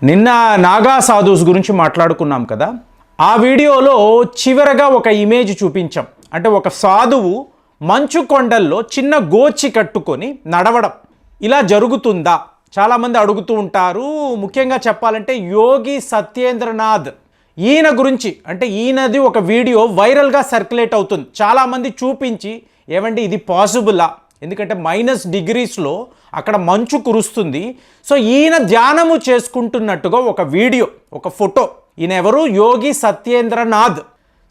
నిన్న నాగా సాధుస్ గురించి మాట్లాడుకున్నాం కదా. ఆ వీడియోలో చివరగా ఒక ఇమేజ్ చూపించాం. అంటే ఒక సాధువు మంచు కొండల్లో చిన్న గోచి కట్టుకొని నడవడం ఇలా జరుగుతుందా? చాలామంది అడుగుతూ ఉంటారు. ముఖ్యంగా చెప్పాలంటే యోగి సత్యేంద్రనాథ్ ఈయన గురించి, అంటే ఈయనది ఒక వీడియో వైరల్గా సర్క్యులేట్ అవుతుంది. చాలామంది చూపించి ఏమండి ఇది పాసిబులా, ఎందుకంటే -డిగ్రీస్లో అక్కడ మంచు కురుస్తుంది. సో ఈయన ధ్యానము చేసుకుంటున్నట్టుగా ఒక వీడియో, ఒక ఫోటో. ఈయన ఎవరు? యోగి సత్యేంద్రనాథ్.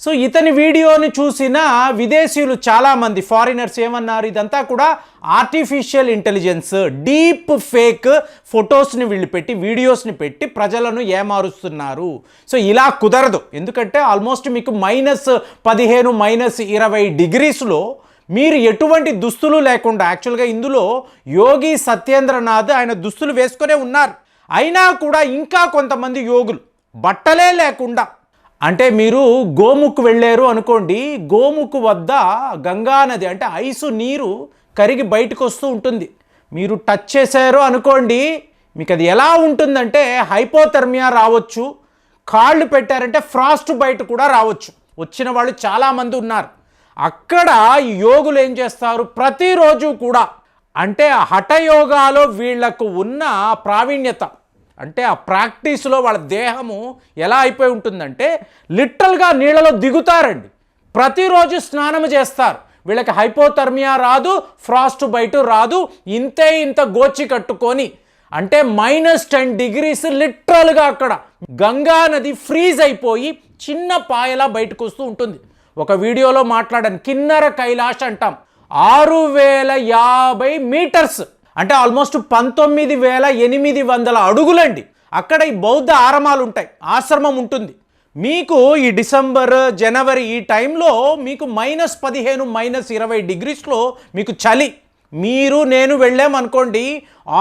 సో ఇతని వీడియోని చూసిన విదేశీయులు చాలామంది ఫారినర్స్ ఏమన్నారు, ఇదంతా కూడా ఆర్టిఫిషియల్ ఇంటెలిజెన్స్, డీప్ ఫేక్ ఫొటోస్ని వీళ్ళు పెట్టి, వీడియోస్ని పెట్టి ప్రజలను ఏమారుస్తున్నారు. సో ఇలా కుదరదు. ఎందుకంటే ఆల్మోస్ట్ మీకు -15, -20 డిగ్రీస్లో మీరు ఎటువంటి దుస్తులు లేకుండా, యాక్చువల్గా ఇందులో యోగి సత్యేంద్రనాథ్ ఆయన దుస్తులు వేసుకునే ఉన్నారు. అయినా కూడా ఇంకా కొంతమంది యోగులు బట్టలే లేకుండా, అంటే మీరు గోముఖ్ వెళ్ళారు అనుకోండి, గోముఖ్ వద్ద గంగా నది అంటే ఐసు నీరు కరిగి బయటకు వస్తూ ఉంటుంది. మీరు టచ్ చేశారు అనుకోండి, మీకు అది ఎలా ఉంటుందంటే హైపోథర్మియా రావచ్చు, కాళ్ళు పెట్టారంటే ఫ్రాస్ట్ బయట కూడా రావచ్చు. వచ్చిన వాళ్ళు చాలామంది ఉన్నారు. అక్కడ ఈ యోగులు ఏం చేస్తారు, ప్రతిరోజు కూడా, అంటే హఠయోగాలో వీళ్లకు ఉన్న ప్రావీణ్యత, అంటే ఆ ప్రాక్టీస్లో వాళ్ళ దేహము ఎలా అయిపోయి ఉంటుందంటే లిటరల్గా నీళ్ళలో దిగుతారండి. ప్రతిరోజు స్నానం చేస్తారు. వీళ్ళకి హైపోథర్మియా రాదు, ఫ్రాస్ట్ బయట రాదు. ఇంత గోచి కట్టుకొని, అంటే -10 డిగ్రీస్ లిటరల్గా అక్కడ గంగా నది ఫ్రీజ్ అయిపోయి చిన్న పాయలా బయటకు వస్తూ ఉంటుంది. ఒక వీడియోలో మాట్లాడాను, కిన్నర కైలాష్ అంటాం, 6050 మీటర్స్, అంటే ఆల్మోస్ట్ 19,800 అడుగులండి. అక్కడ ఈ బౌద్ధ ఆరామాలు ఉంటాయి, ఆశ్రమం ఉంటుంది. మీకు ఈ డిసెంబర్, జనవరి ఈ టైంలో మీకు -15, -20 డిగ్రీస్లో మీకు చలి. మీరు నేను వెళ్ళామనుకోండి,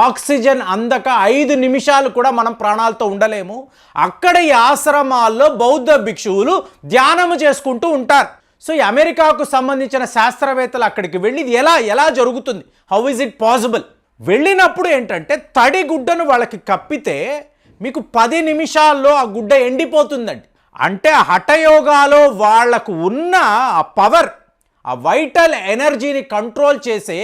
ఆక్సిజన్ అందక 5 నిమిషాలు కూడా మనం ప్రాణాలతో ఉండలేము. అక్కడ ఈ ఆశ్రమాల్లో బౌద్ధ భిక్షువులు ధ్యానము చేసుకుంటూ ఉంటారు. సో ఈ అమెరికాకు సంబంధించిన శాస్త్రవేత్తలు అక్కడికి వెళ్ళి ఇది ఎలా జరుగుతుంది, హౌ ఇస్ ఇట్ పాసిబుల్, వెళ్ళినప్పుడు ఏంటంటే తడి గుడ్డను వాళ్ళకి కప్పితే మీకు 10 నిమిషాల్లో ఆ గుడ్డ ఎండిపోతుందండి. అంటే హఠయోగాలో వాళ్లకు ఉన్న ఆ పవర్, ఆ వైటల్ ఎనర్జీని కంట్రోల్ చేసే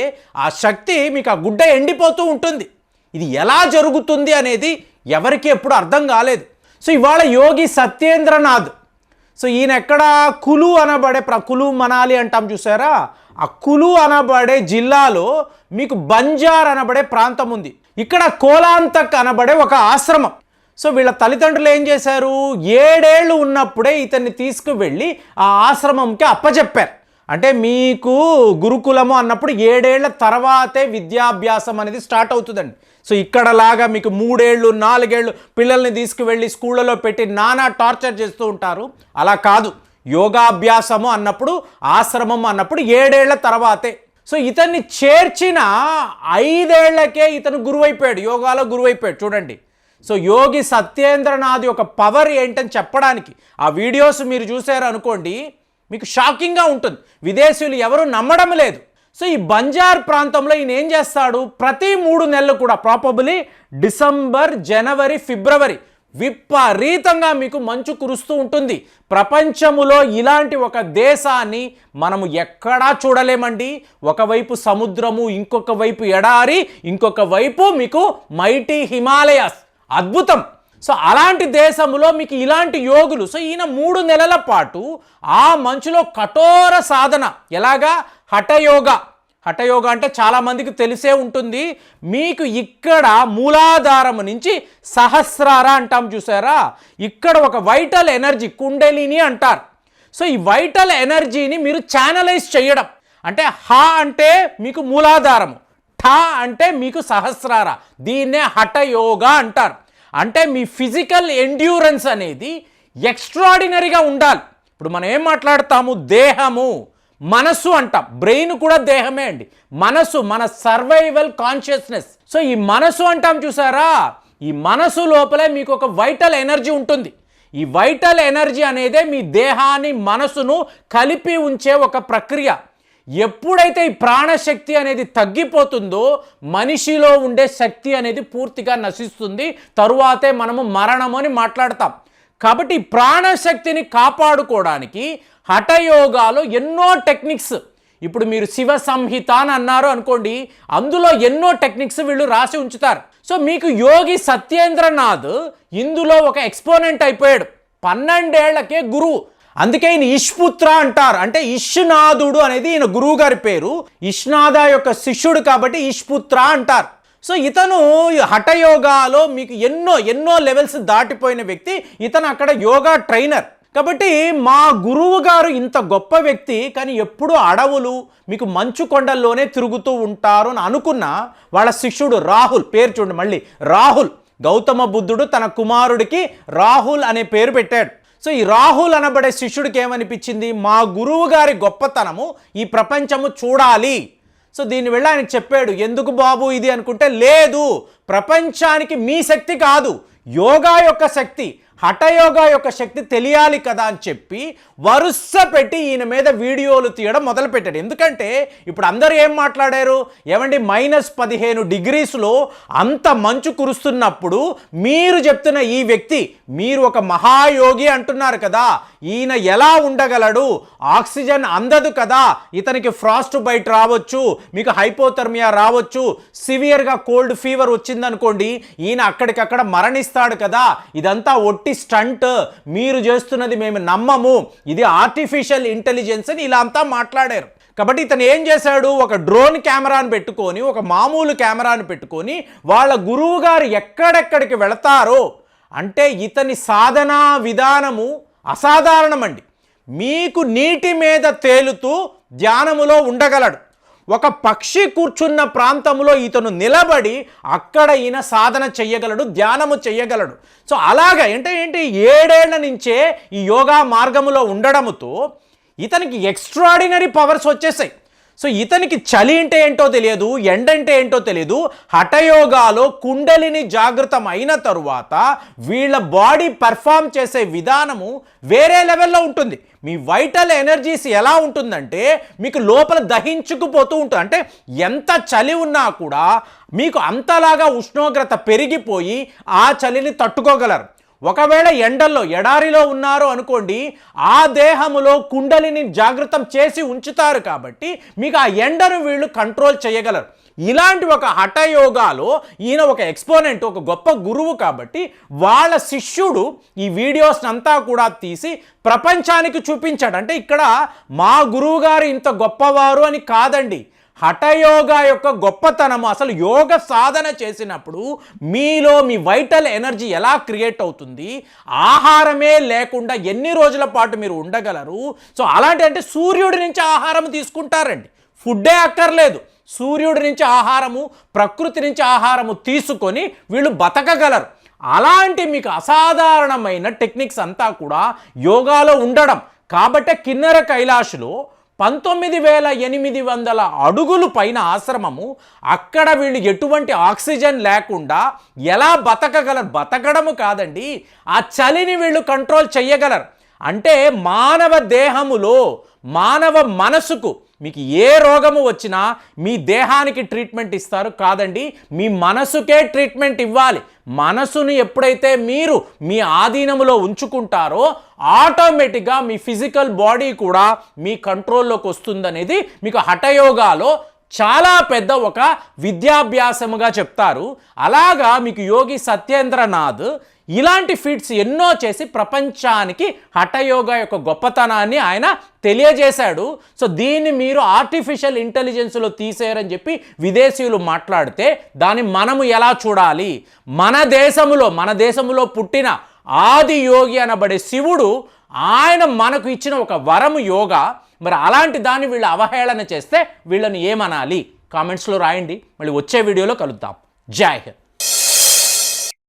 ఆ శక్తి మీకు ఆ గుడ్డ ఎండిపోతూ ఉంటుంది. ఇది ఎలా జరుగుతుంది అనేది ఎవరికి ఎప్పుడు అర్థం కాలేదు. సో ఇవాళ యోగి సత్యేంద్రనాథ్, సో ఈయన ఎక్కడ కులు అనబడే, కులు మనాలి అంటాం చూసారా, ఆ కులు అనబడే జిల్లాలో మీకు బంజార్ అనబడే ప్రాంతం ఉంది. ఇక్కడ కోలాంతక్ అనబడే ఒక ఆశ్రమం. సో వీళ్ళ తల్లిదండ్రులు ఏం చేశారు, 7 ఏళ్ళు ఉన్నప్పుడే ఇతన్ని తీసుకువెళ్ళి ఆ ఆశ్రమంకి అప్పచెప్పారు. అంటే మీకు గురుకులము అన్నప్పుడు 7 ఏళ్ల తర్వాతే విద్యాభ్యాసం అనేది స్టార్ట్ అవుతుందండి. సో ఇక్కడలాగా మీకు 3 ఏళ్ళు 4 ఏళ్ళు పిల్లల్ని తీసుకువెళ్ళి స్కూళ్ళలో పెట్టి నానా టార్చర్ చేస్తూ ఉంటారు. అలా కాదు. యోగాభ్యాసము అన్నప్పుడు, ఆశ్రమం అన్నప్పుడు 7 ఏళ్ల తర్వాతే. సో ఇతన్ని చేర్చిన 5 ఏళ్లకే ఇతను గురువైపోయాడు, యోగాలో గురువైపోయాడు. చూడండి. సో యోగి సత్యేంద్రనాథ్ యొక్క పవర్ ఏంటని చెప్పడానికి ఆ వీడియోస్ మీరు చూసారు అనుకోండి, మీకు షాకింగ్గా ఉంటుంది. విదేశీయులు ఎవరు నమ్మడం లేదు. సో ఈ బంజార్ ప్రాంతంలో ఈయన ఏం చేస్తాడు, ప్రతి 3 నెలలు కూడా, ప్రాబబ్లీ డిసెంబర్, జనవరి, ఫిబ్రవరి విపరీతంగా మీకు మంచు కురుస్తూ ఉంటుంది. ప్రపంచములో ఇలాంటి ఒక దేశాన్ని మనము ఎక్కడా చూడలేమండి. ఒకవైపు సముద్రము, ఇంకొక వైపు ఎడారి, ఇంకొక వైపు మీకు మైటీ హిమాలయాస్, అద్భుతం. సో అలాంటి దేశంలో మీకు ఇలాంటి యోగులు. సో ఈయన 3 నెలల పాటు ఆ మంచులో కఠోర సాధన, ఎలాగా, హఠయోగా. హఠయోగా అంటే చాలామందికి తెలిసే ఉంటుంది. మీకు ఇక్కడ మూలాధారం నుంచి సహస్రార అంటాం చూసారా, ఇక్కడ ఒక వైటల్ ఎనర్జీ, కుండలిని అంటారు. సో ఈ వైటల్ ఎనర్జీని మీరు ఛానలైజ్ చేయడం, అంటే హ అంటే మీకు మూలాధారము, ఠ అంటే మీకు సహస్రార, దీన్నే హఠయోగా అంటారు. అంటే మీ ఫిజికల్ ఎండ్యూరెన్స్ అనేది ఎక్స్ట్రాడినరీగా ఉండాలి. ఇప్పుడు మనం ఏం మాట్లాడతాము, దేహము, మనసు అంటాం, బ్రెయిన్ కూడా దేహమే అండి. మనసు మన సర్వైవల్ కాన్షియస్నెస్. సో ఈ మనసు అంటాం చూసారా, ఈ మనసు లోపలే మీకు ఒక వైటల్ ఎనర్జీ ఉంటుంది. ఈ వైటల్ ఎనర్జీ అనేదే మీ దేహాన్ని, మనసును కలిపి ఉంచే ఒక ప్రక్రియ. ఎప్పుడైతే ఈ ప్రాణశక్తి అనేది తగ్గిపోతుందో మనిషిలో ఉండే శక్తి అనేది పూర్తిగా నశిస్తుంది. తరువాతే మనము మరణము అని మాట్లాడతాం. కాబట్టి ప్రాణశక్తిని కాపాడుకోవడానికి హఠయోగాలో ఎన్నో టెక్నిక్స్, ఇప్పుడు మీరు శివ సంహిత అని అన్నారు అనుకోండి, అందులో ఎన్నో టెక్నిక్స్ వీళ్ళు రాసి ఉంచుతారు. సో మీకు యోగి సత్యేంద్రనాథ్ ఇందులో ఒక ఎక్స్పోనెంట్ అయిపోయాడు. 12 ఏళ్లకే గురువు. అందుకే ఈయన ఇష్పుత్ర అంటారు. అంటే ఇష్నాథుడు అనేది ఈయన గురువు గారి పేరు. ఇష్నాథ యొక్క శిష్యుడు కాబట్టి ఇష్పుత్ర అంటారు. సో ఇతను హఠయోగాలో మీకు ఎన్నో లెవెల్స్ దాటిపోయిన వ్యక్తి. ఇతను అక్కడ యోగా ట్రైనర్. కాబట్టి మా గురువు గారు ఇంత గొప్ప వ్యక్తి, కానీ ఎప్పుడూ అడవులు మీకు మంచు కొండల్లోనే తిరుగుతూ ఉంటారు అని అనుకున్న వాళ్ళ శిష్యుడు రాహుల్, పేరు చూడండి మళ్ళీ రాహుల్. గౌతమ బుద్ధుడు తన కుమారుడికి రాహుల్ అనే పేరు పెట్టాడు. సో ఈ రాహుల్ అనబడే శిష్యుడికి ఏమనిపించింది, మా గురువు గారి గొప్పతనము ఈ ప్రపంచము చూడాలి. సో దీన్ని వెళ్ళి ఆయనకు చెప్పాడు. ఎందుకు బాబు ఇది అనుకుంటే, లేదు, ప్రపంచానికి మీ శక్తి కాదు, యోగా యొక్క శక్తి, హఠయోగా యొక్క శక్తి తెలియాలి కదా అని చెప్పి వరుస పెట్టి ఈయన మీద వీడియోలు తీయడం మొదలుపెట్టాడు. ఎందుకంటే ఇప్పుడు అందరూ ఏం మాట్లాడారు, ఏమండి -15 డిగ్రీస్లో అంత మంచు కురుస్తున్నప్పుడు మీరు చెప్తున్న ఈ వ్యక్తి, మీరు ఒక మహాయోగి అంటున్నారు కదా, ఈయన ఎలా ఉండగలడు, ఆక్సిజన్ అందదు కదా, ఇతనికి ఫ్రాస్ట్ బైట్ రావచ్చు, మీకు హైపోథర్మియా రావచ్చు, సివియర్గా కోల్డ్ ఫీవర్ వచ్చిందనుకోండి, ఈయన అక్కడికక్కడ మరణిస్తాడు కదా, ఇదంతా ఒట్టి స్టంట్, మీరు చేస్తున్నది మేము నమ్మము, ఇది ఆర్టిఫిషియల్ ఇంటెలిజెన్స్ అని ఇలా అంతా మాట్లాడారు. కాబట్టి ఇతను ఏం చేశాడు, ఒక డ్రోన్ కెమెరాను పెట్టుకొని, ఒక మామూలు కెమెరాను పెట్టుకొని వాళ్ళ గురువు గారు ఎక్కడెక్కడికి వెళతారో, అంటే ఇతని సాధనా విధానము అసాధారణమండి. మీకు నీటి మీద తేలుతూ ధ్యానములో ఉండగలడు. ఒక పక్షి కూర్చున్న ప్రాంతంలో ఇతను నిలబడి అక్కడ ఈయన సాధన చెయ్యగలడు, ధ్యానము చెయ్యగలడు. సో అలాగా ఏంటి 7 ఏళ్ల నుంచే ఈ యోగా మార్గములో ఉండడముతో ఇతనికి ఎక్స్ట్రాడినరీ పవర్స్ వచ్చేసాయి. సో ఇతనికి చలి అంటే ఏంటో తెలియదు, ఎండంటే ఏంటో తెలియదు. హఠయోగాలో కుండలిని జాగృతం అయిన తరువాత వీళ్ళ బాడీ పెర్ఫామ్ చేసే విధానము వేరే లెవెల్లో ఉంటుంది. మీ వైటల్ ఎనర్జీస్ ఎలా ఉంటుందంటే మీకు లోపల దహించుకుపోతూ ఉంటుంది. అంటే ఎంత చలి ఉన్నా కూడా మీకు అంతలాగా ఉష్ణోగ్రత పెరిగిపోయి ఆ చలిని తట్టుకోగలరు. ఒకవేళ ఎండల్లో ఎడారిలో ఉన్నారు అనుకోండి, ఆ దేహములో కుండలిని జాగృతం చేసి ఉంచుతారు కాబట్టి మీకు ఆ ఎండను వీళ్ళు కంట్రోల్ చేయగలరు. ఇలాంటి ఒక హఠయోగాలో ఈయన ఒక ఎక్స్పోనెంట్, ఒక గొప్ప గురువు కాబట్టి వాళ్ళ శిష్యుడు ఈ వీడియోస్ అంతా కూడా తీసి ప్రపంచానికి చూపించాడు. అంటే ఇక్కడ మా గురువు గారు ఇంత గొప్పవారు అని కాదండి, హఠయోగా యొక్క గొప్పతనము, అసలు యోగ సాధన చేసినప్పుడు మీలో మీ వైటల్ ఎనర్జీ ఎలా క్రియేట్ అవుతుంది, ఆహారమే లేకుండా ఎన్ని రోజుల పాటు మీరు ఉండగలరు. సో అలాంటి అంటే సూర్యుడి నుంచి ఆహారం తీసుకుంటారండి, ఫుడ్డే అక్కర్లేదు, సూర్యుడి నుంచి ఆహారము, ప్రకృతి నుంచి ఆహారము తీసుకొని వీళ్ళు బతకగలరు. అలాంటి మీకు అసాధారణమైన టెక్నిక్స్ అంతా కూడా యోగాలో ఉండడం కాబట్టే కిన్నెర కైలాష్లో 19,800 అడుగులు పైన ఆశ్రమము, అక్కడ వీళ్ళు ఎటువంటి ఆక్సిజన్ లేకుండా ఎలా బతకగలరు, బతకడము కాదండి, ఆ చలిని వీళ్ళు కంట్రోల్ చేయగలరు. అంటే మానవ దేహములో, మానవ మనసుకు మీకు ఏ రోగము వచ్చినా మీ దేహానికి ట్రీట్మెంట్ ఇస్తారు కాదండి, మీ మనసుకే ట్రీట్మెంట్ ఇవ్వాలి. మనసుని ఎప్పుడైతే మీరు మీ ఆధీనములో ఉంచుకుంటారో ఆటోమేటిక్గా మీ ఫిజికల్ బాడీ కూడా మీ కంట్రోల్లోకి వస్తుందనేది మీకు హఠయోగాలో చాలా పెద్ద ఒక విద్యాభ్యాసముగా చెప్తారు. అలాగా మీకు యోగి సత్యేంద్రనాథ్ ఇలాంటి ఫీట్స్ ఎన్నో చేసి ప్రపంచానికి హఠయోగా యొక్క గొప్పతనాన్ని ఆయన తెలియజేశాడు. సో దీన్ని మీరు ఆర్టిఫిషియల్ ఇంటెలిజెన్స్లో తీసేయరని చెప్పి విదేశీయులు మాట్లాడితే దాన్ని మనము ఎలా చూడాలి, మన దేశములో పుట్టిన ఆది యోగి అనబడే శివుడు, ఆయన మనకు ఇచ్చిన ఒక వరము యోగా. మరి అలాంటి దాన్ని వీళ్ళు అవహేళన చేస్తే వీళ్ళని ఏమనాలి? కామెంట్స్లో రాయండి. మళ్ళీ వచ్చే వీడియోలో కలుద్దాం. జై హింద్.